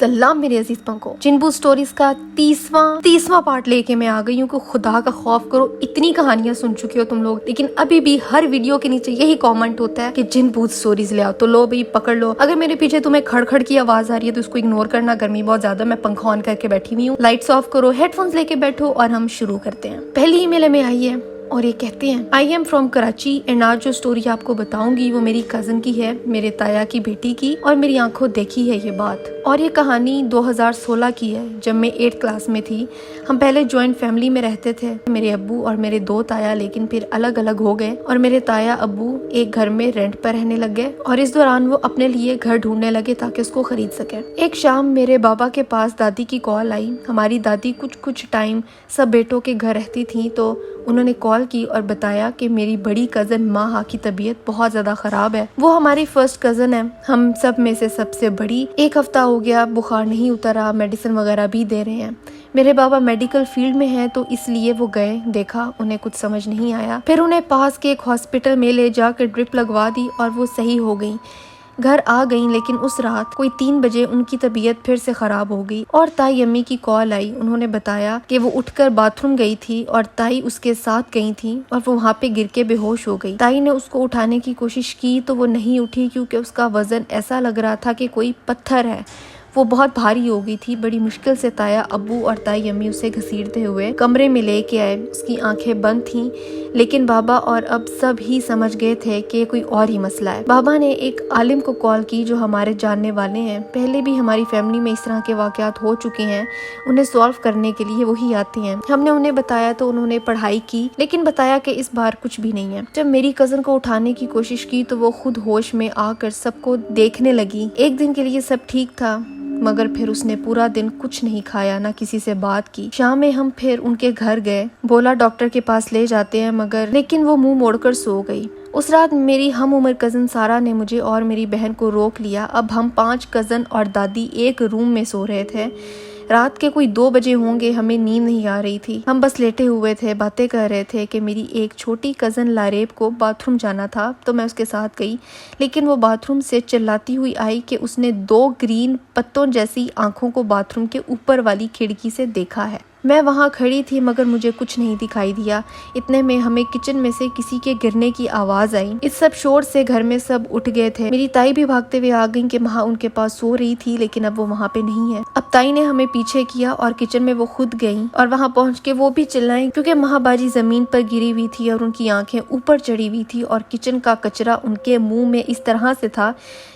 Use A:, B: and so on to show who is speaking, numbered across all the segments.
A: सलाम मेरे अजीज पंको। जिनबू स्टोरीज का तीसवां पार्ट लेके मैं आ गई हूँ कि खुदा का खौफ करो, इतनी कहानियां सुन चुके हो तुम लोग, लेकिन अभी भी हर वीडियो के नीचे यही कमेंट होता है कि जिनबू स्टोरीज ले आओ। तो लो भाई पकड़ लो। अगर मेरे पीछे तुम्हें खड़खड़ की आवाज आ रही है तो उसको इग्नोर करना, गर्मी बहुत ज्यादा, मैं पंखा ऑन करके बैठी हुई हूँ। लाइट्स ऑफ करो, हेडफोन्स लेके बैठो और हम शुरू करते हैं। पहली ईमेल में आई है और ये कहते हैं, I am from Karachi and आज जो स्टोरी आपको बताऊंगी वो मेरी कजन की है, मेरे ताया की बेटी की, और मेरी आंखों देखी है ये बात। और ये कहानी 2016 की है, जब मैं 8th क्लास में थी। हम पहले जॉइंट फैमिली में रहते थे, मेरे अब्बू और मेरे 2 ताया, लेकिन फिर अलग अलग हो गए और मेरे ताया अब्बू एक घर में रेंट पर रहने लग गए और इस दौरान वो अपने लिए घर ढूंढने लगे ताकि उसको खरीद सके। एक शाम मेरे बाबा के पास दादी की कॉल आई। हमारी दादी कुछ टाइम सब बेटों के घर रहती थी, तो उन्होंने कॉल की और बताया कि मेरी बड़ी कज़न माहा की तबीयत बहुत ज़्यादा ख़राब है। वो हमारी फर्स्ट कज़न है, हम सब में से सबसे बड़ी। 1 हफ्ता हो गया, बुखार नहीं उतरा, मेडिसिन वगैरह भी दे रहे हैं। मेरे बाबा मेडिकल फील्ड में हैं तो इसलिए वो गए, देखा, उन्हें कुछ समझ नहीं आया। फिर उन्हें पास के एक हॉस्पिटल में ले जाकर ड्रिप लगवा दी और वो सही हो गई, घर आ गई। लेकिन उस रात कोई 3 बजे उनकी तबीयत फिर से खराब हो गई और ताई अम्मी की कॉल आई। उन्होंने बताया कि वो उठकर बाथरूम गई थी और ताई उसके साथ गई थी और वो वहाँ पे गिर के बेहोश हो गई। ताई ने उसको उठाने की कोशिश की तो वो नहीं उठी, क्योंकि उसका वजन ऐसा लग रहा था कि कोई पत्थर है। वो बहुत भारी हो गई थी। बड़ी मुश्किल से ताया अब्बू और ताई अम्मी उसे घसीटते हुए कमरे में लेके आए। उसकी आंखें बंद थीं, लेकिन बाबा और अब सब ही समझ गए थे कि कोई और ही मसला है। बाबा ने एक आलिम को कॉल की जो हमारे जानने वाले हैं, पहले भी हमारी फैमिली में इस तरह के वाकयात हो चुके हैं, उन्हें सॉल्व करने के लिए वही आते हैं। हमने उन्हें बताया तो उन्होंने पढ़ाई की, लेकिन बताया कि इस बार कुछ भी नहीं है। जब मेरी कजन को उठाने की कोशिश की तो वो खुद होश में आकर सबको देखने लगी। एक दिन के लिए सब ठीक था, मगर फिर उसने पूरा दिन कुछ नहीं खाया, ना किसी से बात की। शाम में हम फिर उनके घर गए, बोला डॉक्टर के पास ले जाते हैं, लेकिन वो मुंह मोड़कर सो गई। उस रात मेरी हम उम्र कजन सारा ने मुझे और मेरी बहन को रोक लिया। अब हम 5 कजन और दादी एक रूम में सो रहे थे। रात के कोई 2 बजे होंगे, हमें नींद नहीं आ रही थी। हम बस लेटे हुए थे, बातें कर रहे थे कि मेरी एक छोटी कज़न लारेब को बाथरूम जाना था तो मैं उसके साथ गई, लेकिन वो बाथरूम से चिल्लाती हुई आई कि उसने 2 ग्रीन पत्तों जैसी आंखों को बाथरूम के ऊपर वाली खिड़की से देखा है। मैं वहाँ खड़ी थी मगर मुझे कुछ नहीं दिखाई दिया। इतने में हमें किचन में से किसी के गिरने की आवाज़ आई। इस सब शोर से घर में सब उठ गए थे। मेरी ताई भी भागते हुए आ गई कि माँ उनके पास सो रही थी, लेकिन अब वो वहाँ पे नहीं है। अब ताई ने हमें पीछे किया और किचन में वो खुद गई और वहाँ पहुँच के वो भी चिल्लाई, क्योंकि महाबाजी ज़मीन पर गिरी हुई थी और उनकी आंखें ऊपर चढ़ी हुई थी और किचन का कचरा उनके मुँह में इस तरह से था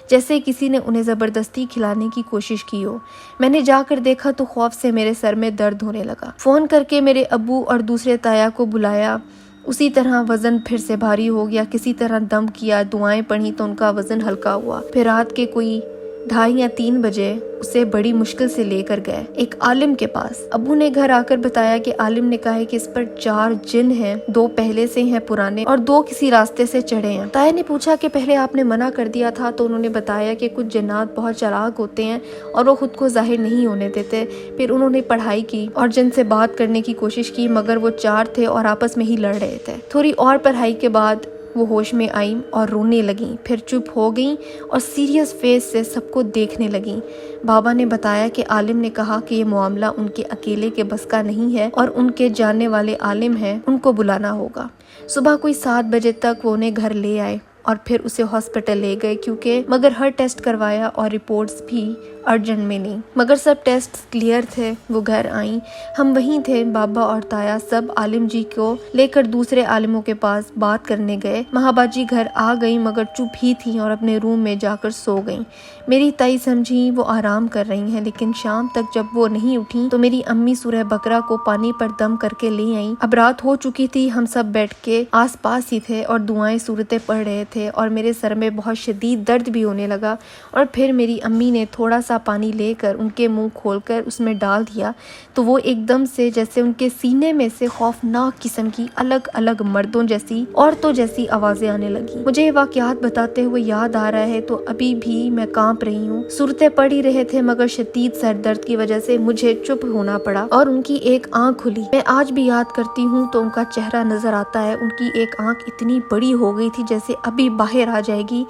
A: जैसे किसी ने उन्हें ज़बरदस्ती खिलाने की कोशिश की हो। मैंने जाकर देखा तो खौफ से मेरे सर में दर्द होने लगा। फ़ोन करके मेरे अब्बू और दूसरे ताया को बुलाया। उसी तरह वज़न फिर से भारी हो गया। किसी तरह दम किया, दुआएं पढ़ी तो उनका वज़न हल्का हुआ। फिर रात के कोई 2:30 या 3 बजे उसे बड़ी मुश्किल से लेकर गए एक आलिम के पास। अब्बू ने घर आकर बताया कि आलिम ने कहा है कि इस पर 4 जिन हैं, 2 पहले से हैं पुराने और 2 किसी रास्ते से चढ़े हैं। ताया ने पूछा कि पहले आपने मना कर दिया था, तो उन्होंने बताया कि कुछ जिन्नात बहुत चालाक होते हैं और वो खुद को जाहिर नहीं होने देते। फिर उन्होंने पढ़ाई की और जिन से बात करने की कोशिश की, मगर वो 4 थे और आपस में ही लड़ रहे थे। थोड़ी और पढ़ाई के बाद वो होश में आई और रोने लगी, फिर चुप हो गई और सीरियस फेस से सबको देखने लगी। बाबा ने बताया कि आलिम ने कहा कि ये मामला उनके अकेले के बस का नहीं है और उनके जानने वाले आलिम हैं, उनको बुलाना होगा। सुबह कोई 7 बजे तक वो उन्हें घर ले आए और फिर उसे हॉस्पिटल ले गए, मगर हर टेस्ट करवाया और रिपोर्ट्स भी अर्जेंट में नहीं, मगर सब टेस्ट क्लियर थे। वो घर आई, हम वहीं थे, बाबा और ताया सब आलिम जी को लेकर दूसरे आलिमों के पास बात करने गए। महाबाजी घर आ गई मगर चुप ही थी और अपने रूम में जाकर सो गई। मेरी ताई समझी वो आराम कर रही हैं, लेकिन शाम तक जब वो नहीं उठी तो मेरी अम्मी सूरह बकरा को पानी पर दम करके ले आई। अब रात हो चुकी थी, हम सब बैठ के आस पास ही थे और दुआएं सूरतें पढ़ रहे थे और मेरे सर में बहुत शदीद दर्द भी होने लगा। और फिर मेरी अम्मी ने थोड़ा सा पानी लेकर उनके मुंह खोलकर उसमें डाल दिया तो वो एकदम से जैसे उनके सीने में से खौफनाक किस्म की अलग अलग मर्दों जैसी, औरतों जैसी आवाजें आने लगी। मुझे ये वाकयात बताते हुए याद आ रहा है तो अभी भी मैं कांप रही हूँ। सूरतें पढ़ ही रहे थे मगर शदीद सर दर्द की वजह से मुझे चुप होना पड़ा और उनकी एक आंख खुली। मैं आज भी याद करती हूँ तो उनका चेहरा नजर आता है। उनकी एक आंख इतनी बड़ी हो गई थी जैसे अभी बाहर आ जाएगी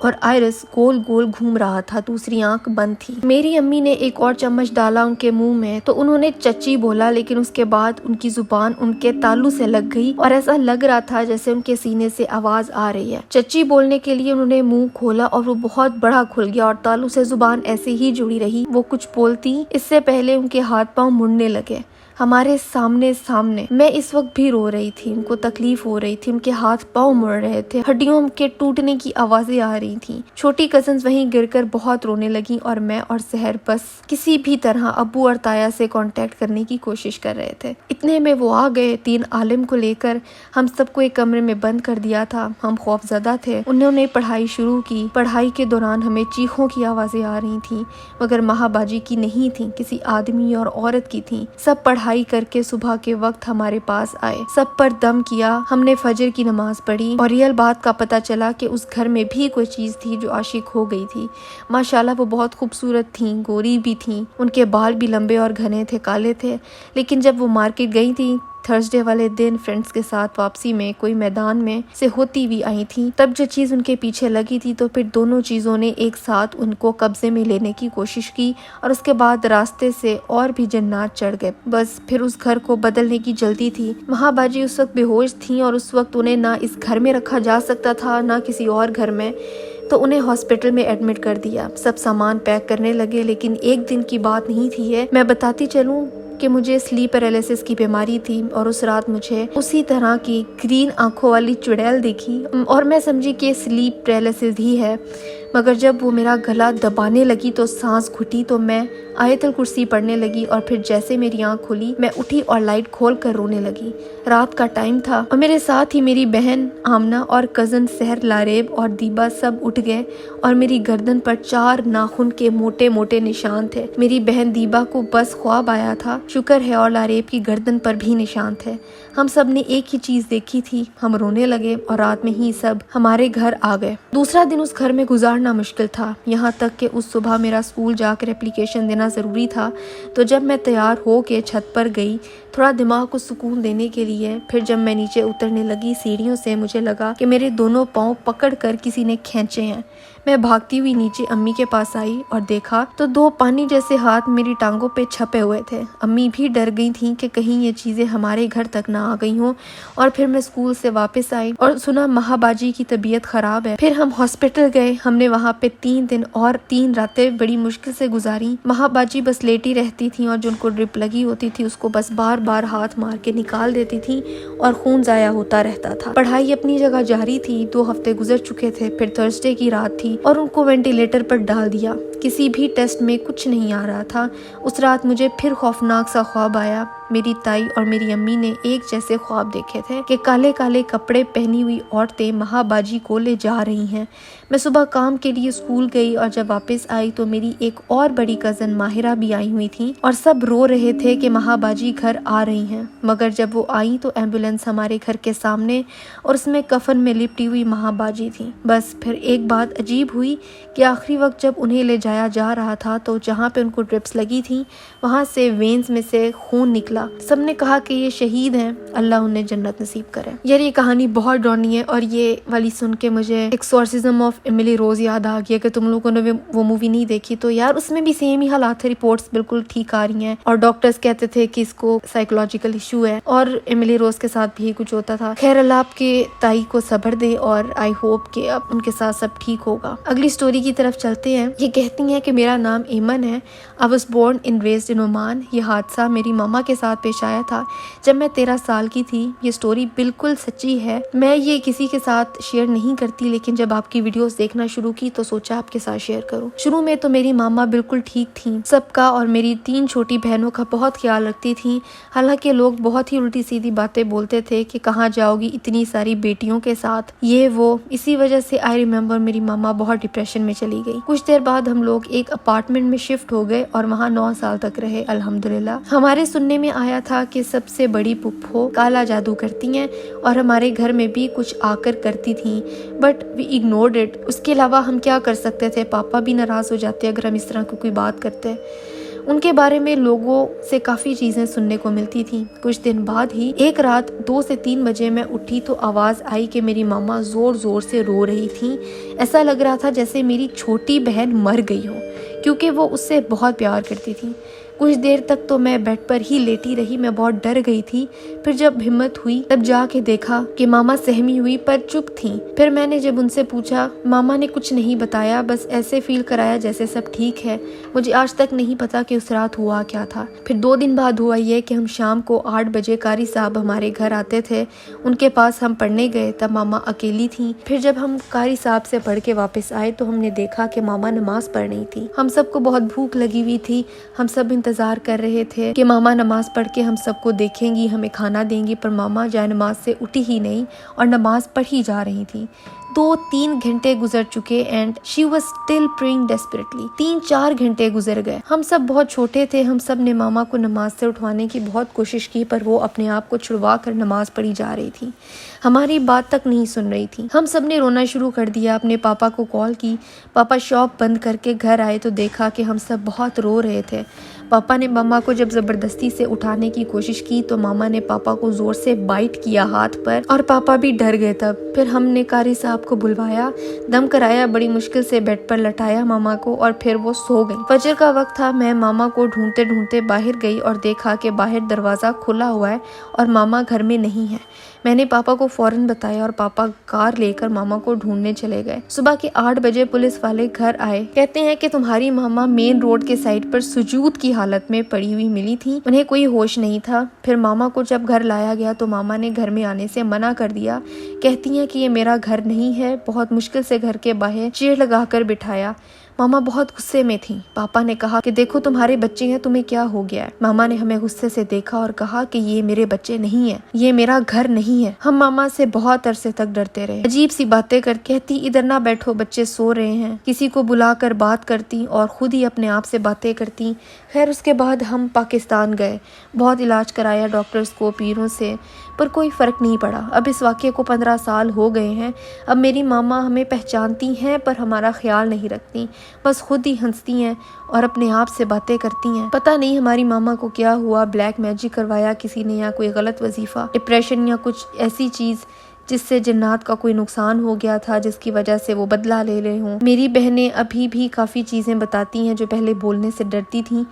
A: और आयरिस गोल गोल घूम रहा था, दूसरी आंख बंद थी। मेरी अम्मी ने एक और चम्मच डाला उनके मुंह में तो उन्होंने चच्ची बोला, लेकिन उसके बाद उनकी जुबान उनके तालू से लग गई और ऐसा लग रहा था जैसे उनके सीने से आवाज आ रही है। चच्ची बोलने के लिए उन्होंने मुंह खोला और वो बहुत बड़ा खुल गया और तालू से जुबान ऐसे ही जुड़ी रही। वो कुछ बोलती इससे पहले उनके हाथ पांव मुड़ने लगे हमारे सामने। मैं इस वक्त भी रो रही थी, उनको तकलीफ हो रही थी, उनके हाथ पांव मुड़ रहे थे, हड्डियों के टूटने की आवाजें आ रही थी। छोटी कजन्स वहीं गिरकर बहुत रोने लगी और मैं और सहर बस किसी भी तरह अब्बू और ताया से कांटेक्ट करने की कोशिश कर रहे थे। इतने में वो आ गए 3 आलिम को लेकर। हम सबको एक कमरे में बंद कर दिया था। हम खौफजदा थे। उन्होंने पढ़ाई शुरू की। पढ़ाई के दौरान हमें चीखों की आवाजें आ रही थी, मगर महाबाजी की नहीं थी, किसी आदमी और औरत की थी। सब पढ़ाई करके सुबह के वक्त हमारे पास आए, सब पर दम किया। हमने फजर की नमाज पढ़ी और रियल बात का पता चला कि उस घर में भी कोई चीज थी जो आशिक हो गई थी। माशाल्लाह वो बहुत खूबसूरत थी, गोरी भी थी, उनके बाल भी लंबे और घने थे, काले थे। लेकिन जब वो मार्केट गई थी थर्सडे वाले दिन फ्रेंड्स के साथ वापसी में कोई मैदान में से होती हुई आई थी, तब जो चीज उनके पीछे लगी थी तो फिर दोनों चीजों ने एक साथ उनको कब्जे में लेने की कोशिश की और उसके बाद रास्ते से और भी जन्नात चढ़ गए। बस फिर उस घर को बदलने की जल्दी थी। महाबाजी उस वक्त बेहोश थी और उस वक्त उन्हें ना इस घर में रखा जा सकता था ना किसी और घर में, तो उन्हें हॉस्पिटल में एडमिट कर दिया। सब सामान पैक करने लगे, लेकिन एक दिन की बात नहीं थी है। मैं बताती चलूं कि मुझे स्लीप पैरालिसिस की बीमारी थी और उस रात मुझे उसी तरह की ग्रीन आंखों वाली चुड़ैल दिखी और मैं समझी कि स्लीप पैरालिसिस ही है। मगर जब वो मेरा गला दबाने लगी तो सांस घुटी तो मैं आयतल कुर्सी पढ़ने लगी और फिर जैसे मेरी आंख खुली मैं उठी और लाइट खोल कर रोने लगी। रात का टाइम था और मेरे साथ ही मेरी बहन आमना और कजन सहर, लारेब और दीबा सब उठ गए और मेरी गर्दन पर 4 नाखून के मोटे मोटे निशान थे। मेरी बहन दीबा को बस ख्वाब आया था, शुक्र है, और लारेब की गर्दन पर भी निशान थे। हम सब ने एक ही चीज देखी थी। हम रोने लगे और रात में ही सब हमारे घर आ गए। दूसरा दिन उस घर में गुजारना मुश्किल था, यहाँ तक कि उस सुबह मेरा स्कूल जाकर एप्लीकेशन देना ज़रूरी था। तो जब मैं तैयार हो के छत पर गई थोड़ा दिमाग को सुकून देने के लिए, फिर जब मैं नीचे उतरने लगी सीढ़ियों से, मुझे लगा कि मेरे दोनों पाँव पकड़ कर किसी ने खींचे हैं। मैं भागती हुई नीचे अम्मी के पास आई और देखा तो 2 पानी जैसे हाथ मेरी टांगों पे छपे हुए थे। अम्मी भी डर गई थी कि कहीं ये चीजें हमारे घर तक ना आ गई हों। और फिर मैं स्कूल से वापस आई और सुना महाबाजी की तबीयत खराब है। फिर हम हॉस्पिटल गए। हमने वहाँ पे 3 दिन और 3 रातें बड़ी मुश्किल से गुजारी। महाबाजी बस लेटी रहती थी और जो उनको ड्रिप लगी होती थी उसको बस बार बार हाथ मार के निकाल देती थी और खून जाया होता रहता था। पढ़ाई अपनी जगह जारी थी। 2 हफ्ते गुजर चुके थे। फिर थर्सडे की रात थी और उनको वेंटिलेटर पर डाल दिया। किसी भी टेस्ट में कुछ नहीं आ रहा था। उस रात मुझे फिर खौफनाक सा ख्वाब आया। मेरी ताई और मेरी अम्मी ने एक जैसे ख्वाब देखे थे कि काले काले कपड़े पहनी हुई औरतें महाबाजी को ले जा रही हैं। मैं सुबह काम के लिए स्कूल गई और जब वापस आई तो मेरी एक और बड़ी कजन माहिरा भी आई हुई थी और सब रो रहे थे कि महाबाजी घर आ रही हैं। मगर जब वो आई तो एम्बुलेंस हमारे घर के सामने और उसमें कफन में लिपटी हुई महाबाजी थी। बस फिर एक बात अजीब हुई कि आखिरी वक्त जब उन्हें ले जाया जा रहा था तो जहाँ पे उनको ड्रिप्स लगी थी वहाँ से वेन्स में से खून निकला। सबने कहा कि ये शहीद हैं, अल्लाह उन्हें जन्नत नसीब करे। यार ये कहानी बहुत डरावनी है और ये वाली सुन के मुझे एक्सॉर्सिज्म ऑफ एमिली रोज याद आ गया कि तुम लोगों ने वो मूवी नहीं देखी तो यार उसमें भी सेम ही हालात थे। रिपोर्ट्स बिल्कुल ठीक आ रही हैं और डॉक्टर्स कहते थे कि इसको साइकोलॉजिकल इशू है और एमिली रोज के साथ भी कुछ होता था। खैर अल्लाह आपके ताई को सब्र दे और आई होप कि अब उनके साथ सब ठीक होगा। अगली स्टोरी की तरफ चलते हैं। ये कहती हैं कि मेरा नाम ईमन है। I was born and raised in Oman. ये हादसा मेरी मामा के साथ पेश आया था जब मैं 13 साल की थी। ये स्टोरी बिल्कुल सच्ची है। मैं ये किसी के साथ शेयर नहीं करती, लेकिन जब आपकी वीडियोस देखना शुरू की तो सोचा आपके साथ शेयर करूं। शुरू में तो मेरी मामा बिल्कुल ठीक थी, सबका और मेरी 3 छोटी बहनों का बहुत ख्याल रखती थी। हालांकि लोग बहुत ही उल्टी सीधी बातें बोलते थे कि कहाँ जाओगी इतनी सारी बेटियों के साथ, ये वो। इसी वजह से आई रिमेम्बर मेरी मामा बहुत डिप्रेशन में चली गई। कुछ देर बाद हम लोग एक अपार्टमेंट में शिफ्ट हो गए और वहाँ 9 साल तक रहे अल्हम्दुलिल्लाह। हमारे सुनने में आया था कि सबसे बड़ी पुप्पो काला जादू करती हैं और हमारे घर में भी कुछ आकर करती थी, बट वी इग्नोर्ड इट। उसके अलावा हम क्या कर सकते थे, पापा भी नाराज हो जाते अगर हम इस तरह की कोई बात करते। उनके बारे में लोगों से काफ़ी चीज़ें सुनने को मिलती थी। कुछ दिन बाद ही एक रात 2 से 3 बजे मैं उठी तो आवाज़ आई कि मेरी मामा ज़ोर ज़ोर से रो रही थी। ऐसा लग रहा था जैसे मेरी छोटी बहन मर गई हो, क्योंकि वो उससे बहुत प्यार करती थी। कुछ देर तक तो मैं बेड पर ही लेटी रही, मैं बहुत डर गई थी। फिर जब हिम्मत हुई तब जाके देखा कि मामा सहमी हुई पर चुप थी। फिर मैंने जब उनसे पूछा, मामा ने कुछ नहीं बताया, बस ऐसे फील कराया जैसे सब ठीक है। मुझे आज तक नहीं पता कि उस रात हुआ क्या था। फिर 2 दिन बाद हुआ ये कि हम शाम को 8 बजे कारी साहब हमारे घर आते थे, उनके पास हम पढ़ने गए। तब मामा अकेली थी। फिर जब हम कारी साहब से पढ़ के वापस आए तो हमने देखा कि मामा नमाज पढ़ रही थी। हम सबको बहुत भूख लगी हुई थी। हम सब इंतजार कर रहे थे कि मामा नमाज पढ़ के हम सबको देखेंगी, हमें खाना देंगी, पर मामा जाए नमाज से उठी ही नहीं और नमाज पढ़ ही जा रही थी। 2-3 घंटे गुजर चुके and she was still praying desperately. 3-4 घंटे गुजर गए। हम सब बहुत छोटे थे। हम सब ने मामा को नमाज से उठवाने की बहुत कोशिश की, पर वो अपने आप को छुड़वा कर नमाज पढ़ी जा रही थी। हमारी बात तक नहीं सुन रही थी। हम सब ने रोना शुरू कर दिया। अपने पापा को कॉल की। पापा शॉप बंद करके घर आए तो देखा कि हम सब बहुत रो रहे थे। पापा ने मामा को जब ज़बरदस्ती से उठाने की कोशिश की तो मामा ने पापा को ज़ोर से बाइट किया हाथ पर और पापा भी डर गए। तब फिर हमने कारी साहब को बुलवाया, दम कराया, बड़ी मुश्किल से बेड पर लटाया मामा को और फिर वो सो गई। फजर का वक्त था। मैं मामा को ढूंढते ढूंढते बाहर गई और देखा कि बाहर दरवाज़ा खुला हुआ है और मामा घर में नहीं है। मैंने पापा को फौरन बताया और पापा कार लेकर मामा को ढूंढने चले गए। सुबह के 8 बजे पुलिस वाले घर आए। कहते हैं कि तुम्हारी मामा मेन रोड के साइड पर सुजूद की हालत में पड़ी हुई मिली थी, उन्हें कोई होश नहीं था। फिर मामा को जब घर लाया गया तो मामा ने घर में आने से मना कर दिया। कहती हैं कि ये मेरा घर नहीं है। बहुत मुश्किल से घर के बाहर चेयर लगाकर बिठाया। मामा बहुत गुस्से में थी। पापा ने कहा कि देखो तुम्हारे बच्चे हैं, तुम्हें क्या हो गया है। मामा ने हमें गुस्से से देखा और कहा कि ये मेरे बच्चे नहीं है, ये मेरा घर नहीं है। हम मामा से बहुत अरसे तक डरते रहे। अजीब सी बातें कर कहती, इधर ना बैठो, बच्चे सो रहे हैं। किसी को बुलाकर बात करती और खुद ही अपने आप से बातें करती। खैर उसके बाद हम पाकिस्तान गए, बहुत इलाज कराया डॉक्टर्स को, पीरों से, पर कोई फ़र्क नहीं पड़ा। अब इस वाक़े को 15 साल हो गए हैं। अब मेरी मामा हमें पहचानती हैं पर हमारा ख्याल नहीं रखती, बस खुद ही हंसती हैं और अपने आप से बातें करती हैं। पता नहीं हमारी मामा को क्या हुआ, ब्लैक मैजिक करवाया किसी ने या कोई गलत वजीफ़ा, डिप्रेशन या कुछ ऐसी चीज़ जिससे जन्नात का कोई नुकसान हो गया था जिसकी वजह से वो बदला ले रहे हों। मेरी बहनें अभी भी काफ़ी चीज़ें बताती हैं जो पहले बोलने से डरती थीं।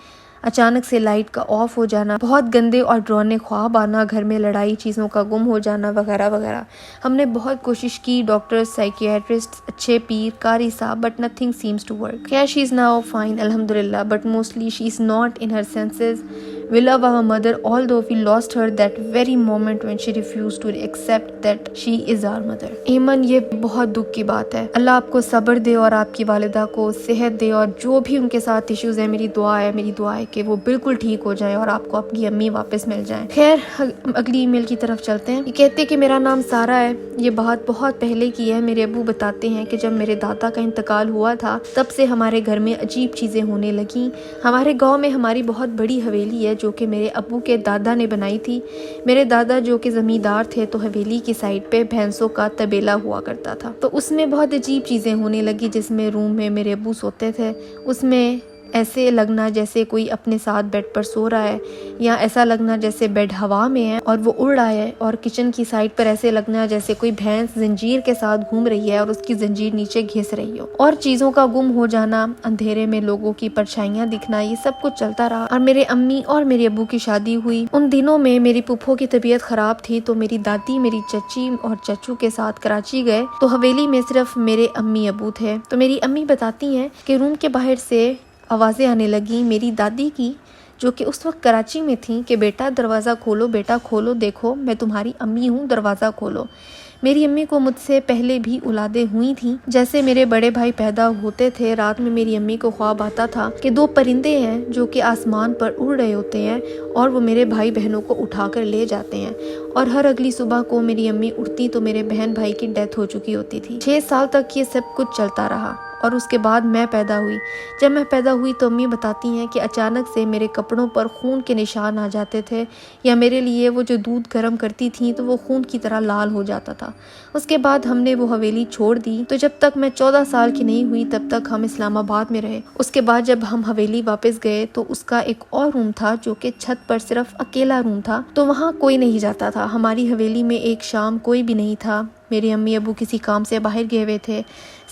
A: अचानक से लाइट का ऑफ हो जाना, बहुत गंदे और डरावने ख्वाब आना, घर में लड़ाई, चीज़ों का गुम हो जाना वगैरह वगैरह। हमने बहुत कोशिश की, डॉक्टर्स, साइकियाट्रिस्ट, अच्छे पीर, कारी साहब, but nothing seems to work. क्या शी इज़ नाउ फाइन अल्हम्दुलिल्लाह, but mostly she is not in her senses. We love our mother although we lost her that very moment when she refused to accept that she is our mother. ईमन, ये बहुत दुख की बात है। अल्लाह आपको सब्र दे और आपकी वालिदा को सेहत दे और जो भी उनके साथ इश्यूज है, मेरी दुआ है कि वो बिल्कुल ठीक हो जाए और आपको आपकी अम्मी वापस मिल जाए। खैर अगली ईमेल की तरफ चलते हैं। ये कहते कि मेरा नाम सारा है। ये बात बहुत पहले की है। मेरे अबू बताते हैं कि जब मेरे दादा का इंतकाल हुआ था तब से हमारे घर में अजीब चीज़ें होने लगी। हमारे गाँव में हमारी बहुत बड़ी हवेली है जो कि मेरे अब्बू के दादा ने बनाई थी। मेरे दादा जो कि ज़मींदार थे तो हवेली की साइड पे भैंसों का तबेला हुआ करता था। तो उसमें बहुत अजीब चीज़ें होने लगी। जिसमें रूम में मेरे अब्बू सोते थे उसमें ऐसे लगना जैसे कोई अपने साथ बेड पर सो रहा है, या ऐसा लगना जैसे बेड हवा में है और वो उड़ रहा है, और किचन की साइड पर ऐसे लगना जैसे कोई भैंस जंजीर के साथ घूम रही है और उसकी जंजीर नीचे घिस रही हो, और चीज़ों का गुम हो जाना, अंधेरे में लोगों की परछाइयाँ दिखना, ये सब कुछ चलता रहा। और मेरे अम्मी और मेरे अब्बू की शादी हुई। उन दिनों में मेरी पुप्पो की तबीयत ख़राब थी तो मेरी दादी मेरी चची और चचू के साथ कराची गए। तो हवेली में सिर्फ मेरे अम्मी अब्बू थे। तो मेरी अम्मी बताती हैं कि रूम के बाहर से आवाज़ें आने लगी मेरी दादी की, जो कि उस वक्त कराची में थी, कि बेटा दरवाज़ा खोलो, बेटा खोलो, देखो मैं तुम्हारी अम्मी हूँ, दरवाज़ा खोलो। मेरी अम्मी को मुझसे पहले भी औलादें हुई थीं। जैसे मेरे बड़े भाई पैदा होते थे, रात में मेरी अम्मी को ख्वाब आता था कि 2 परिंदे हैं जो कि आसमान पर उड़ रहे होते हैं और वो मेरे भाई बहनों को उठाकर ले जाते हैं। और हर अगली सुबह को मेरी अम्मी उठती तो मेरे बहन भाई की डेथ हो चुकी होती थी। 6 साल तक ये सब कुछ चलता रहा और उसके बाद मैं पैदा हुई। जब मैं पैदा हुई तो अम्मी बताती हैं कि अचानक से मेरे कपड़ों पर खून के निशान आ जाते थे, या मेरे लिए वो जो दूध गर्म करती थी तो वो खून की तरह लाल हो जाता था। उसके बाद हमने वो हवेली छोड़ दी, तो जब तक मैं 14 साल की नहीं हुई तब तक हम इस्लामाबाद में रहे। उसके बाद जब हम हवेली वापस गए तो उसका एक और रूम था जो कि छत पर सिर्फ अकेला रूम था, तो वहाँ कोई नहीं जाता था। हमारी हवेली में एक शाम कोई भी नहीं था। मेरे अम्मी अबू किसी काम से बाहर गए हुए थे,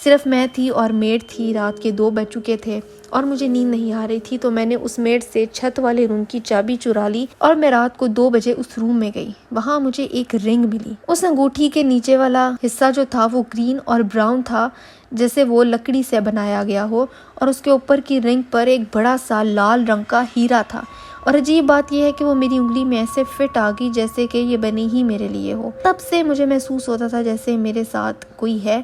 A: सिर्फ मैं थी और मेड थी। रात के 2 बज चुके थे और मुझे नींद नहीं आ रही थी, तो मैंने उस मेड से छत वाले रूम की चाबी चुरा ली और मैं रात को 2 बजे उस रूम में गई। वहाँ मुझे एक रिंग मिली। उस अंगूठी के नीचे वाला हिस्सा जो था वो ग्रीन और ब्राउन था, जैसे वो लकड़ी से बनाया गया हो, और उसके ऊपर की रिंग पर एक बड़ा सा लाल रंग का हीरा था। और अजीब बात यह है कि वो मेरी उंगली में ऐसे फिट आ गई जैसे कि ये बनी ही मेरे लिए हो। तब से मुझे महसूस होता था जैसे मेरे साथ कोई है,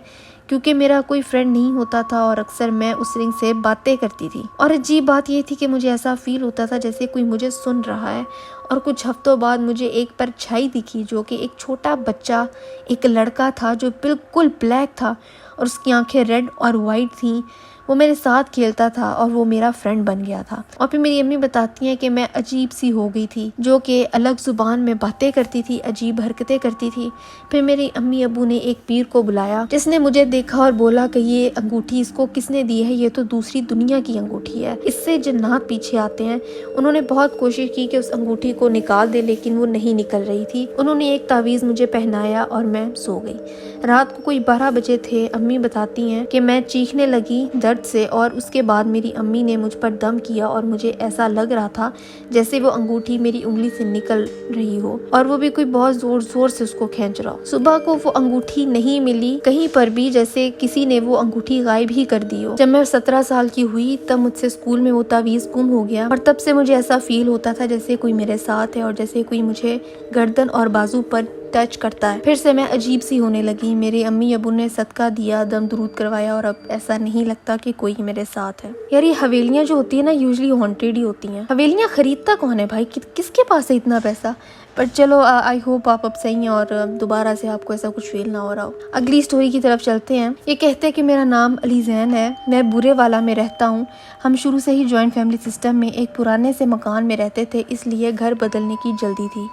A: क्योंकि मेरा कोई फ्रेंड नहीं होता था और अक्सर मैं उस रिंग से बातें करती थी। और अजीब बात ये थी कि मुझे ऐसा फील होता था जैसे कोई मुझे सुन रहा है। और कुछ हफ्तों बाद मुझे एक परछाई दिखी जो कि एक छोटा बच्चा, एक लड़का था जो बिल्कुल ब्लैक था और उसकी आंखें रेड और वाइट थीं। वो मेरे साथ खेलता था और वो मेरा फ्रेंड बन गया था। और फिर मेरी अम्मी बताती हैं कि मैं अजीब सी हो गई थी, जो कि अलग जुबान में बातें करती थी, अजीब हरकतें करती थी। फिर मेरी अम्मी अबू ने एक पीर को बुलाया, जिसने मुझे देखा और बोला कि ये अंगूठी इसको किसने दी है, ये तो दूसरी दुनिया की अंगूठी है, इससे जिन्नात पीछे आते हैं। उन्होंने बहुत कोशिश की कि उस अंगूठी को निकाल दे, लेकिन वो नहीं निकल रही थी। उन्होंने एक तावीज़ मुझे पहनाया और मैं सो गई। रात को कोई 12 बजे थे। अम्मी बताती हैं कि मैं चीखने लगी दर्द से, और उसके बाद मेरी अम्मी ने मुझ पर दम किया और मुझे ऐसा लग रहा था जैसे वो अंगूठी मेरी उंगली से निकल रही हो, और वो भी कोई बहुत जोर जोर से उसको खींच रहा हो। सुबह को वो अंगूठी नहीं मिली कहीं पर भी, जैसे किसी ने वो अंगूठी गायब ही कर दी हो। जब मैं 17 साल की हुई तब मुझसे स्कूल में वो तावीज़ गुम हो गया, और तब से मुझे ऐसा फील होता था जैसे कोई मेरे साथ है और जैसे कोई मुझे गर्दन और बाजू पर टच करता है। फिर से मैं अजीब सी होने लगी। मेरे अम्मी अबू ने सदका दिया, दम दुरूद करवाया, और अब ऐसा नहीं लगता कि कोई मेरे साथ है। यार ये हवेलियाँ जो होती है ना, यूजुअली हॉन्टेड ही होती हैं। हवेलियाँ खरीदता कौन है भाई, किसके पास है इतना पैसा? पर चलो, आई होप आप अब सही हैं और दोबारा से आपको ऐसा कुछ फील ना हो रहा हो। अगली स्टोरी की तरफ चलते हैं। ये कहते हैं कि मेरा नाम अली जैन है, मैं बुरे वाला में रहता हूँ। हम शुरू से ही जॉइंट फैमिली सिस्टम में एक पुराने से मकान में रहते थे, इसलिए घर बदलने की जल्दी थी।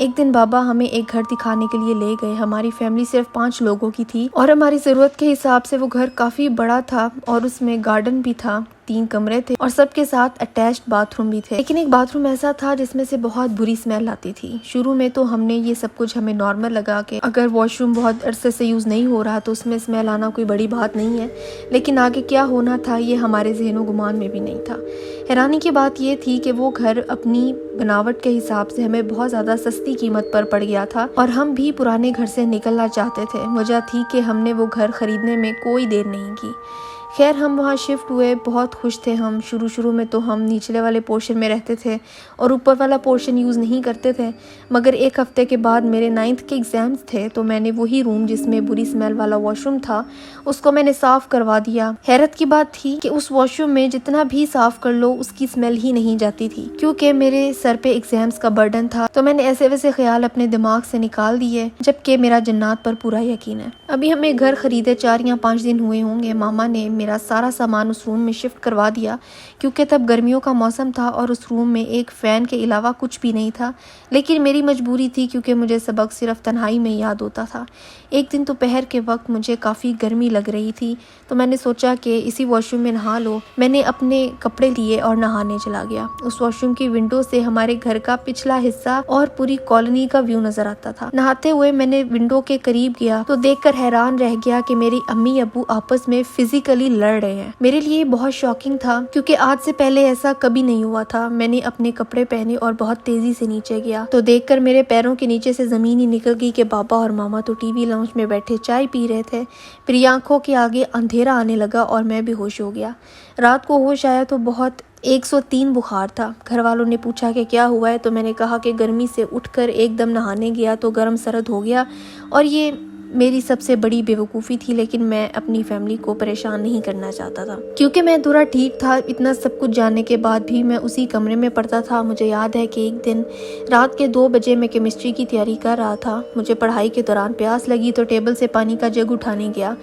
A: एक दिन बाबा हमें एक घर दिखाने के लिए ले गए। हमारी फैमिली सिर्फ 5 लोगों की थी और हमारी ज़रूरत के हिसाब से वो घर काफ़ी बड़ा था और उसमें गार्डन भी था, 3 कमरे थे और सबके साथ अटैच्ड बाथरूम भी थे। लेकिन एक बाथरूम ऐसा था जिसमें से बहुत बुरी स्मेल आती थी। शुरू में तो हमने ये सब कुछ हमें नॉर्मल लगा कि अगर वॉशरूम बहुत अरसे से यूज़ नहीं हो रहा तो उसमें स्मेल आना कोई बड़ी बात नहीं है, लेकिन आगे क्या होना था ये हमारे ज़हनो गुमान में भी नहीं था। हैरानी की बात ये थी कि वो घर अपनी बनावट के हिसाब से हमें बहुत ज़्यादा सस्ती कीमत पर पड़ गया था और हम भी पुराने घर से निकलना चाहते थे। वजह थी कि हमने वो घर खरीदने में कोई देर नहीं की। खैर हम वहाँ शिफ्ट हुए, बहुत खुश थे हम। शुरू में तो हम निचले वाले पोर्शन में रहते थे और ऊपर वाला पोर्शन यूज़ नहीं करते थे, मगर एक हफ्ते के बाद मेरे 9th के एग्ज़ाम्स थे तो मैंने वही रूम जिसमें बुरी स्मेल वाला वॉशरूम था उसको मैंने साफ़ करवा दिया। हैरत की बात थी कि उस वॉशरूम में जितना भी साफ़ कर लो उसकी स्मेल ही नहीं जाती थी। क्योंकि मेरे सर पे एग्ज़ाम्स का बर्डन था तो मैंने ऐसे वैसे ख्याल अपने दिमाग से निकाल दिए, जबकि मेरा जन्नात पर पूरा यकीन है। अभी हमें घर खरीदे 4 या 5 दिन हुए होंगे। मामा ने मेरा सारा सामान उस रूम में शिफ्ट करवा दिया क्योंकि तब गर्मियों का मौसम था और उस रूम में एक फ़ैन के अलावा कुछ भी नहीं था। लेकिन मेरी मजबूरी थी क्योंकि मुझे सबक सिर्फ तन्हाई में याद होता था। एक दिन दोपहर के वक्त मुझे काफ़ी गर्मी लग रही थी तो मैंने सोचा कि इसी वॉशरूम में नहा लो। मैंने अपने कपड़े लिए और नहाने चला गया। उस वॉशरूम की विंडो से हमारे घर का पिछला हिस्सा और पूरी कॉलोनी का व्यू नजर आता था। नहाते हुए मैंने विंडो के करीब गया तो देखकर हैरान रह गया कि मेरी अम्मी अबू आपस में फिजिकली लड़ रहे हैं। मेरे लिए बहुत शॉकिंग था क्योंकि आज से पहले ऐसा कभी नहीं हुआ था। मैंने अपने कपड़े पहने और बहुत तेजी से नीचे गया तो देखकर मेरे पैरों के नीचे से जमीन ही निकल गई कि बाबा और मामा तो टीवी लाउंज में बैठे चाय पी रहे थे। मेरी आंखों के आगे अंधेरा आने लगा और मैं बेहोश हो गया। रात को होश आया तो बहुत 103 बुखार था। घर वालों ने पूछा कि क्या हुआ है तो मैंने कहा कि गर्मी से उठकर एकदम नहाने गया तो गर्म सर्द हो गया। और ये मेरी सबसे बड़ी बेवकूफ़ी थी, लेकिन मैं अपनी फैमिली को परेशान नहीं करना चाहता था क्योंकि मैं थोड़ा ठीक था। इतना सब कुछ जानने के बाद भी मैं उसी कमरे में पढ़ता था। मुझे याद है कि एक दिन रात के 2 बजे मैं केमिस्ट्री की तैयारी कर रहा था। मुझे पढ़ाई के दौरान प्यास लगी तो टेबल से पानी का जग उठाने गया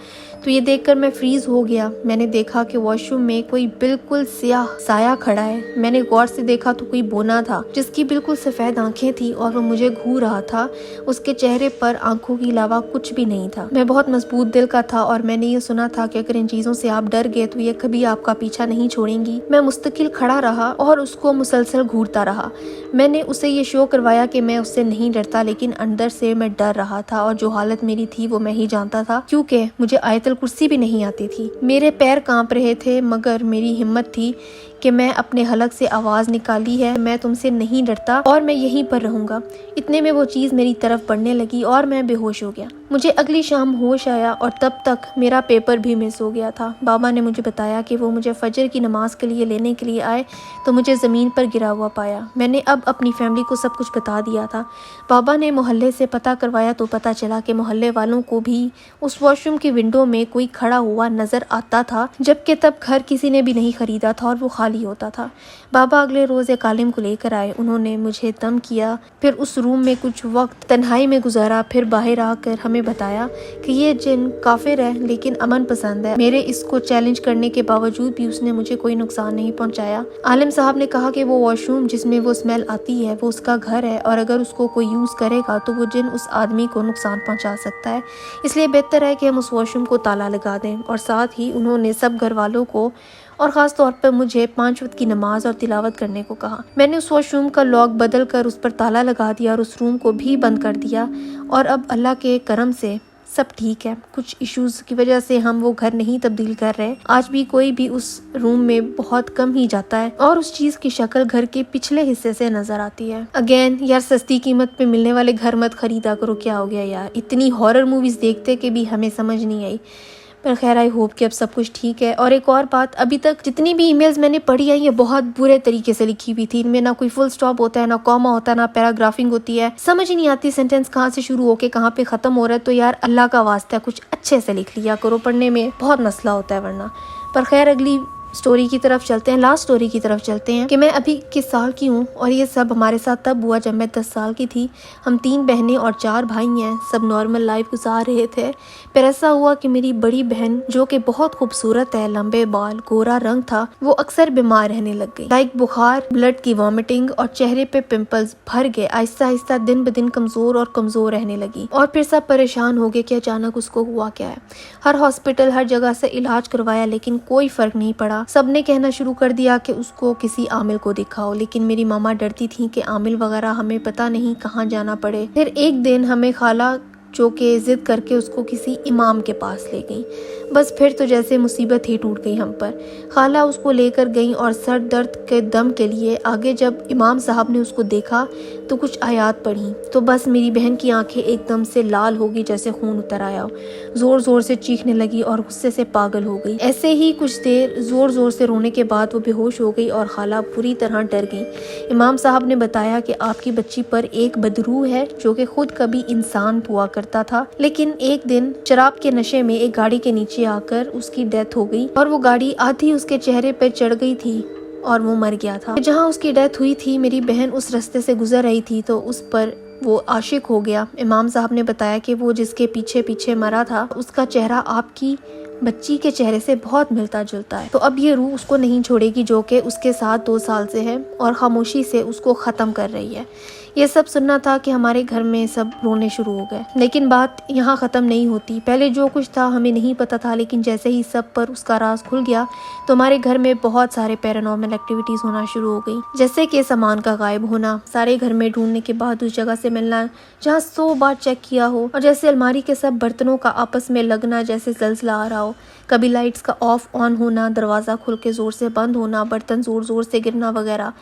A: तो ये देखकर मैं फ्रीज हो गया। मैंने देखा कि वॉशरूम में कोई बिल्कुल स्याह साया खड़ा है। मैंने गौर से देखा तो कोई बोना था जिसकी बिल्कुल सफेद आंखें थी और वो मुझे घूर रहा था। उसके चेहरे पर आंखों के अलावा कुछ भी नहीं था। मैं बहुत मजबूत दिल का था और मैंने ये सुना था कि अगर इन चीजों से आप डर गए तो ये कभी आपका पीछा नहीं छोड़ेंगी। मैं मुस्तकिल खड़ा रहा और उसको मुसलसल घूरता रहा। मैंने उसे ये शो करवाया कि मैं उससे नहीं डरता, लेकिन अंदर से मैं डर रहा था और जो हालत मेरी थी वो मैं ही जानता था, क्योंकि मुझे आयतल कुर्सी भी नहीं आती थी। मेरे पैर कांप रहे थे मगर मेरी हिम्मत थी कि मैं अपने हलक से आवाज निकाली है, मैं तुमसे नहीं डरता और मैं यहीं पर रहूंगा। इतने में वो चीज मेरी तरफ बढ़ने लगी और मैं बेहोश हो गया। मुझे अगली शाम होश आया और तब तक मेरा पेपर भी मिस हो गया था। बाबा ने मुझे बताया कि वो मुझे फजर की नमाज के लिए लेने के लिए आए तो मुझे ज़मीन पर गिरा हुआ पाया। मैंने अब अपनी फैमिली को सब कुछ बता दिया था। बाबा ने मोहल्ले से पता करवाया तो पता चला कि मोहल्ले वालों को भी उस वॉशरूम की विंडो में कोई खड़ा हुआ नजर आता था, जबकि तब घर किसी ने भी नहीं खरीदा था और वो खाली होता था। बाबा अगले रोज एक आलिम को लेकर आए। उन्होंने मुझे दम किया, फिर उस रूम में कुछ वक्त तन्हाई में गुजारा, फिर बाहर आकर हमें बताया कि ये जिन काफिर है लेकिन अमन पसंद है। मेरे इसको चैलेंज करने के बावजूद भी उसने मुझे कोई नुकसान नहीं पहुंचाया। आलिम साहब ने कहा कि वो वॉशरूम जिसमें वो स्मेल आती है वो उसका घर है और अगर उसको कोई यूज करेगा तो वो जिन उस आदमी को नुकसान पहुंचा सकता है, इसलिए बेहतर है कि हम उस वॉशरूम को ताला लगा दें। और साथ ही उन्होंने सब घर वालों को और ख़ास तौर पर मुझे 5 वक्त की नमाज और तिलावत करने को कहा। मैंने उस वॉशरूम का लॉक बदल कर उस पर ताला लगा दिया और उस रूम को भी बंद कर दिया। और अब अल्लाह के करम से सब ठीक है। कुछ इश्यूज की वजह से हम वो घर नहीं तब्दील कर रहे। आज भी कोई भी उस रूम में बहुत कम ही जाता है और उस चीज की शक्ल घर के पिछले हिस्से से नजर आती है। अगेन यार, सस्ती कीमत पे मिलने वाले घर मत खरीदा करो। क्या हो गया यार, इतनी हॉरर मूवीज देखते के भी हमें समझ नहीं आई। पर खैर, आई होप कि अब सब कुछ ठीक है। और एक और बात, अभी तक जितनी भी ईमेल्स मैंने पढ़ी है ये बहुत बुरे तरीके से लिखी हुई थी। इनमें ना कोई फुल स्टॉप होता है, ना कॉमा होता है, ना पैराग्राफिंग होती है। समझ ही नहीं आती सेंटेंस कहाँ से शुरू होके कहाँ पे खत्म हो रहा है। तो यार अल्लाह का वास्ता है कुछ अच्छे से लिख लिया करो, पढ़ने में बहुत मसला होता है वरना। पर खैर, अगली स्टोरी की तरफ चलते हैं, लास्ट स्टोरी की तरफ चलते हैं कि मैं अभी किस साल की हूँ। और ये सब हमारे साथ तब हुआ जब मैं 10 साल की थी। हम 3 बहनें और 4 भाई हैं। सब नॉर्मल लाइफ गुजार रहे थे। फिर ऐसा हुआ कि मेरी बड़ी बहन, जो कि बहुत खूबसूरत है, लंबे बाल, गोरा रंग था, वो अक्सर बीमार रहने लग गई। लाइक बुखार, ब्लड की वॉमिटिंग और चेहरे पे पिंपल्स भर गए। आहिस्ता आहिस्ता दिन ब दिन कमजोर और कमजोर रहने लगी। और फिर सब परेशान हो गए कि अचानक उसको हुआ क्या है। हर हॉस्पिटल, हर जगह से इलाज करवाया लेकिन कोई फर्क नहीं पड़ा। सबने कहना शुरू कर दिया कि उसको किसी आमिल को दिखाओ, लेकिन मेरी मामा डरती थी कि आमिल वगैरह हमें पता नहीं कहाँ जाना पड़े। फिर एक दिन हमें खाला जो के जिद करके उसको किसी इमाम के पास ले गई। बस फिर तो जैसे मुसीबत ही टूट गई हम पर। खाला उसको लेकर गई और सर दर्द के दम के लिए आगे जब इमाम साहब ने उसको देखा तो कुछ आयात पढ़ी तो बस मेरी बहन की आंखें एकदम से लाल हो गई, जैसे खून उतर आया हो। जोर जोर से चीखने लगी और गुस्से से पागल हो गई। ऐसे ही कुछ देर जोर जोर से रोने के बाद वो बेहोश हो गई और खाला पूरी तरह डर गई। इमाम साहब ने बताया कि आपकी बच्ची पर एक बदरूह है जो कि खुद कभी इंसान हुआ करता था, लेकिन एक दिन शराब के नशे में एक गाड़ी के नीचे आकर उसकी डेथ हो गई और वो गाड़ी आधी उसके चेहरे पर चढ़ गई थी और वो मर गया था। जहाँ उसकी डेथ हुई थी मेरी बहन उस रास्ते से गुजर रही थी तो उस पर वो आशिक हो गया। इमाम साहब ने बताया कि वो जिसके पीछे पीछे मरा था उसका चेहरा आपकी बच्ची के चेहरे से बहुत मिलता जुलता है। तो अब ये रूह उसको नहीं छोड़ेगी जो कि उसके साथ 2 साल से है और खामोशी से उसको ख़त्म कर रही है। ये सब सुनना था कि हमारे घर में सब रोने शुरू हो गए। लेकिन बात यहाँ ख़त्म नहीं होती। पहले जो कुछ था हमें नहीं पता था, लेकिन जैसे ही सब पर उसका राज खुल गया तो हमारे घर में बहुत सारे पैरानॉर्मल एक्टिविटीज़ होना शुरू हो गई। जैसे कि सामान का गायब होना, सारे घर में ढूंढने के बाद उस जगह से मिलना जहाँ 100 बार चेक किया हो, और जैसे अलमारी के सब बर्तनों का आपस में लगना जैसे जलजला आ रहा हो। कभी लाइट्स का ऑफ ऑन होना, दरवाज़ा खुल के ज़ोर से बंद होना, बर्तन ज़ोर ज़ोर से गिरना वगैरह।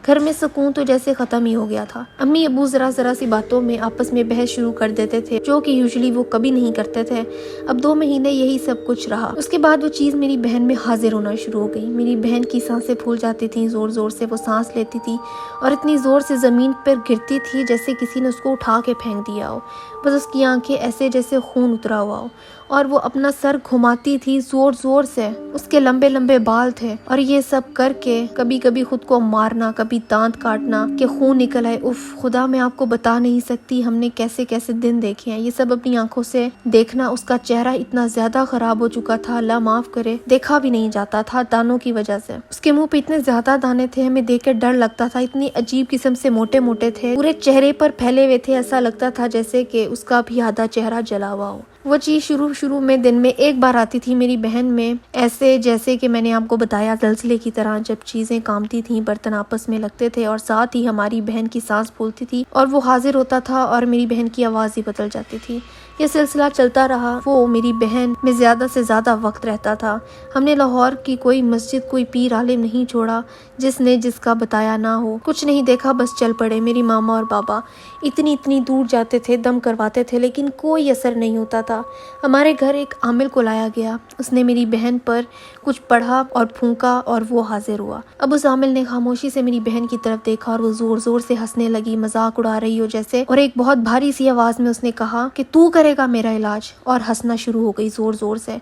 A: घर में सुकून तो जैसे ख़त्म ही हो गया था। अम्मी अबू ज़रा ज़रा सी बातों में आपस में बहस शुरू कर देते थे जो कि यूजुअली वो कभी नहीं करते थे। अब 2 महीने यही सब कुछ रहा। उसके बाद वो चीज़ मेरी बहन में हाजिर होना शुरू हो गई। मेरी बहन की सांसें फूल जाती थी, ज़ोर ज़ोर से वो सांस लेती थी और इतनी ज़ोर से ज़मीन पर गिरती थी जैसे किसी ने उसको उठा के फेंक दिया हो। बस उसकी आंखें ऐसे जैसे खून उतरा हुआ हो और वो अपना सर घुमाती थी जोर जोर से। उसके लंबे लंबे बाल थे और ये सब करके कभी कभी खुद को मारना, कभी दांत काटना कि खून निकल आए। उफ खुदा, मैं आपको बता नहीं सकती हमने कैसे कैसे दिन देखे हैं। ये सब अपनी आंखों से देखना। उसका चेहरा इतना ज्यादा खराब हो चुका था, अल्लाह माफ करे, देखा भी नहीं जाता था दानों की वजह से। उसके मुंह पे इतने ज्यादा दाने थे, हमें देख कर डर लगता था। इतनी अजीब किस्म से मोटे मोटे थे, पूरे चेहरे पर फैले हुए थे। ऐसा लगता था जैसे कि उसका भी आधा चेहरा जला हुआ हो। वो चीज शुरू में दिन में एक बार आती थी मेरी बहन में, ऐसे जैसे कि मैंने आपको बताया जलजले की तरह, जब चीजें कांपती थी, बर्तन आपस में लगते थे और साथ ही हमारी बहन की सांस फूलती थी और वो हाजिर होता था और मेरी बहन की आवाज ही बदल जाती थी। ये सिलसिला चलता रहा। वो मेरी बहन में ज्यादा से ज्यादा वक्त रहता था। हमने लाहौर की कोई मस्जिद, कोई पीर आलिम नहीं छोड़ा जिसने जिसका बताया ना हो। कुछ नहीं देखा, बस चल पड़े। मेरी मामा और बाबा इतनी इतनी दूर जाते थे, दम करवाते थे, लेकिन कोई असर नहीं होता था। हमारे घर एक आमिल को लाया गया। उसने मेरी बहन पर कुछ पढ़ा और फूंका और वो हाजिर हुआ। अब उस आमिल ने खामोशी से मेरी बहन की तरफ देखा और वो जोर जोर से हंसने लगी, मजाक उड़ा रही हो जैसे, और एक बहुत भारी सी आवाज में उसने कहा कि तू करेगा मेरा इलाज, और हंसना शुरू हो गई जोर जोर से।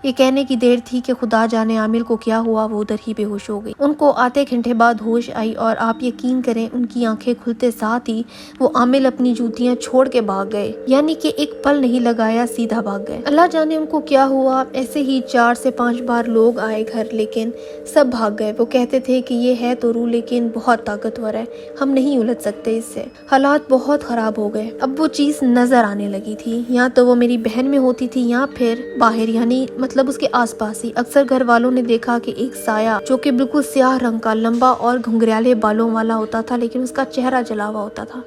A: ये कहने की देर थी कि खुदा जाने आमिल को क्या हुआ, वो उधर ही बेहोश हो गई। उनको आधे घंटे बाद होश आई और आप यकीन करें उनकी आंखें खुलते साथ ही वो आमिल अपनी जूतियां छोड़ के भाग गए, यानी कि एक पल नहीं लगाया, सीधा भाग गए। अल्लाह जाने उनको क्या हुआ। ऐसे ही 4 से 5 बार लोग आए घर, लेकिन सब भाग गए। वो कहते थे कि ये है तो रूह लेकिन बहुत ताकतवर है, हम नहीं उलझ सकते इससे। हालात बहुत खराब हो गए। अब वो चीज नजर आने लगी थी, या तो वो मेरी बहन में होती थी या फिर बाहर, यानी मतलब उसके आसपास ही। अक्सर घर वालों ने देखा कि एक साया जो कि बिल्कुल स्याह रंग का, लंबा और घुंघराले बालों वाला होता था, लेकिन उसका चेहरा जला हुआ होता था।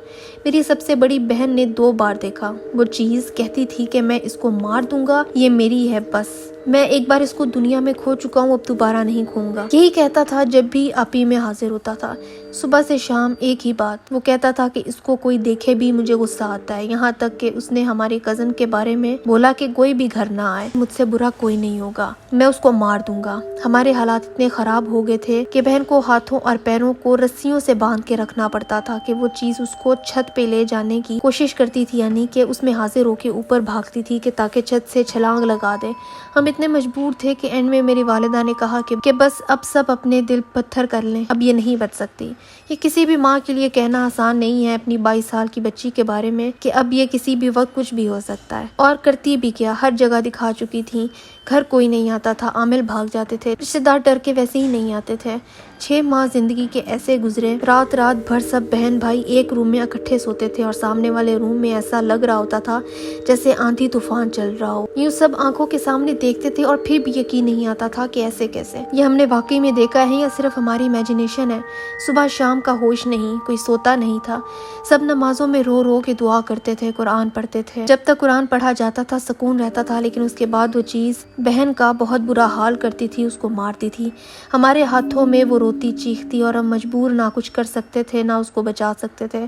A: मेरी सबसे बड़ी बहन ने 2 बार देखा। वो चीज कहती थी कि मैं इसको मार दूंगा, ये मेरी है, बस मैं एक बार इसको दुनिया में खो चुका हूँ, अब दोबारा नहीं खोऊंगा। यही कहता था जब भी आपी में हाजिर होता था। सुबह से शाम एक ही बात। वो कहता था कि इसको कोई देखे भी मुझे गुस्सा आता है। यहाँ तक कि उसने हमारे कजन के बारे में बोला कि कोई भी घर ना आए, मुझसे बुरा कोई नहीं होगा, मैं उसको मार दूंगा। हमारे हालात इतने खराब हो गए थे कि बहन को हाथों और पैरों को रस्सियों से बांध के रखना पड़ता था कि वो चीज उसको छत पे ले जाने की कोशिश करती थी, यानी कि उसमें हाजिर होके ऊपर भागती थी कि ताकि छत से छलांग लगा दे। हम इतने मजबूर थे कि एंड में मेरी वालिदा ने कहा कि बस अब सब अपने दिल पत्थर कर लें, अब ये नहीं बच सकती। ये किसी भी माँ के लिए कहना आसान नहीं है अपनी 22 साल की बच्ची के बारे में कि अब ये किसी भी वक्त कुछ भी हो सकता है। और करती भी क्या, हर जगह दिखा चुकी थी। घर कोई नहीं आता था, आमिल भाग जाते थे, रिश्तेदार डर के वैसे ही नहीं आते थे। 6 माह जिंदगी के ऐसे गुजरे। रात रात भर सब बहन भाई एक रूम में इकट्ठे सोते थे और सामने वाले रूम में ऐसा लग रहा होता था जैसे आंधी तूफान चल रहा हो। यूँ सब आंखों के सामने देखते थे और फिर भी यकीन नहीं आता था कि ऐसे कैसे। ये हमने वाकई में देखा है या सिर्फ हमारी इमेजिनेशन है। सुबह शाम का होश नहीं, कोई सोता नहीं था। सब नमाजों में रो रो के दुआ करते थे, कुरान पढ़ते थे। जब तक कुरान पढ़ा जाता था सुकून रहता था, लेकिन उसके बाद वो चीज बहन का बहुत बुरा हाल करती थी, उसको मारती थी। हमारे हाथों में वो रोती चीखती और हम मजबूर ना कुछ कर सकते थे ना उसको बचा सकते थे।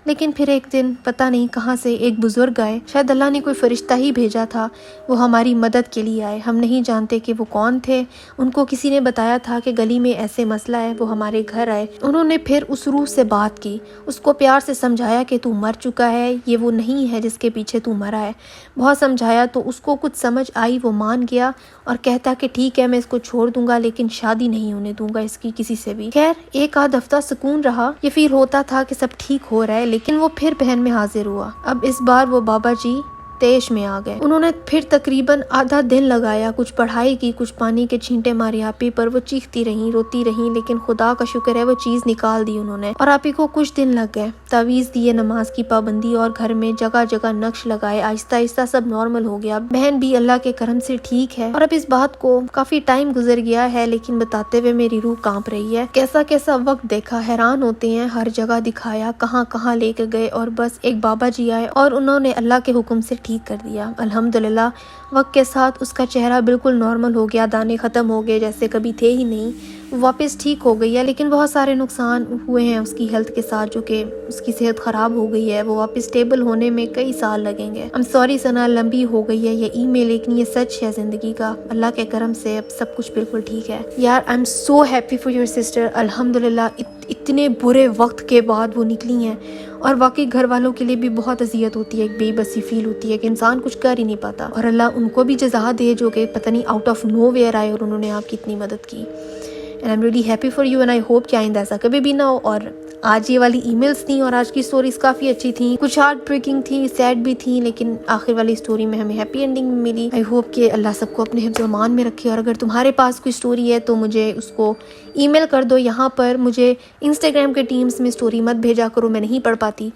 A: लेकिन फिर एक दिन पता नहीं कहाँ से एक बुजुर्ग आए, शायद अल्लाह ने कोई फरिश्ता ही भेजा था। वो हमारी मदद के लिए आए। हम नहीं जानते कि वो कौन थे। उनको किसी ने बताया था कि गली में ऐसे मसला है। वो हमारे घर आए। उन्होंने फिर उस रूह से बात की, उसको प्यार से समझाया कि तू मर चुका है, ये वो नहीं है जिसके पीछे तू मरा है। बहुत समझाया तो उसको कुछ समझ आई, वो मान गया और कहता कि ठीक है मैं इसको छोड़ दूंगा, लेकिन शादी नहीं होने दूंगा इसकी किसी से भी। खैर एक आध हफ्ता सुकून रहा। ये फील होता था कि सब ठीक हो रहा है, लेकिन वो फिर बहन में हाजिर हुआ। अब इस बार वो बाबा जी तेज में आ गए। उन्होंने फिर तकरीबन आधा दिन लगाया, कुछ पढ़ाई की, कुछ पानी के छींटे मारे आपी पर। वो चीखती रही, रोती रही, लेकिन खुदा का शुक्र है वो चीज निकाल दी उन्होंने। और आपी को कुछ दिन लग गए, तावीज दिए, नमाज की पाबंदी और घर में जगह जगह नक्श लगाए। आहिस्ता आहिस्ता सब नॉर्मल हो गया। बहन भी अल्लाह के करम से ठीक है। और अब इस बात को काफी टाइम गुजर गया है, लेकिन बताते हुए मेरी रूह कांप रही है। कैसा कैसा वक्त देखा, हैरान होते हैं। हर जगह दिखाया, कहाँ कहाँ लेके गए, और बस एक बाबा जी आए और उन्होंने अल्लाह के हुक्म से ठीक कर दिया। अल्हम्दुलिल्लाह वक्त के साथ उसका चेहरा बिल्कुल नॉर्मल हो गया, दाने खत्म हो गए जैसे कभी थे ही नहीं। वापस ठीक हो गई है, लेकिन बहुत सारे नुकसान हुए हैं उसकी हेल्थ के साथ, जो कि उसकी सेहत ख़राब हो गई है। वो वापस स्टेबल होने में कई साल लगेंगे। आई एम सॉरी सना, लंबी हो गई है ये ईमेल, लेकिन ये सच है ज़िंदगी का। अल्लाह के करम से अब सब कुछ बिल्कुल ठीक है। यार I am so happy for your sister. अल्हम्दुलिल्लाह इतने बुरे वक्त के बाद वो निकली हैं। और वाकई घर वालों के लिए भी बहुत अजियत होती है, एक बेबसी फील होती है कि इंसान कुछ कर ही नहीं पाता। और अल्लाह उनको भी जज़ा दे जो कि पता नहीं आउट ऑफ नो वेयर आए और उन्होंने आपकी इतनी मदद की। And I am really happy for you and I hope कि आइंदा ऐसा कभी भी ना हो। और आज ये वाली ईमेल्स थी और आज की स्टोरीज काफ़ी अच्छी थी, कुछ हार्ट ब्रेकिंग थी, सैड भी थी, लेकिन आखिर वाली स्टोरी में हमें हैप्पी एंडिंग मिली। आई होप कि अल्लाह सबको अपने हिफ्ज़ व अमान में रखे। और अगर तुम्हारे पास कोई स्टोरी है तो मुझे उसको ईमेल कर दो यहाँ पर। मुझे इंस्टाग्राम के टीम्स में स्टोरी मत भेजा करो, मैं नहीं पढ़ पाती।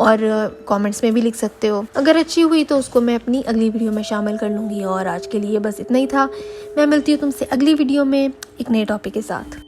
A: और कमेंट्स में भी लिख सकते हो। अगर अच्छी हुई तो उसको मैं अपनी अगली वीडियो में शामिल कर लूँगी। और आज के लिए बस इतना ही था। मैं मिलती हूँ तुमसे अगली वीडियो में एक नए टॉपिक के साथ।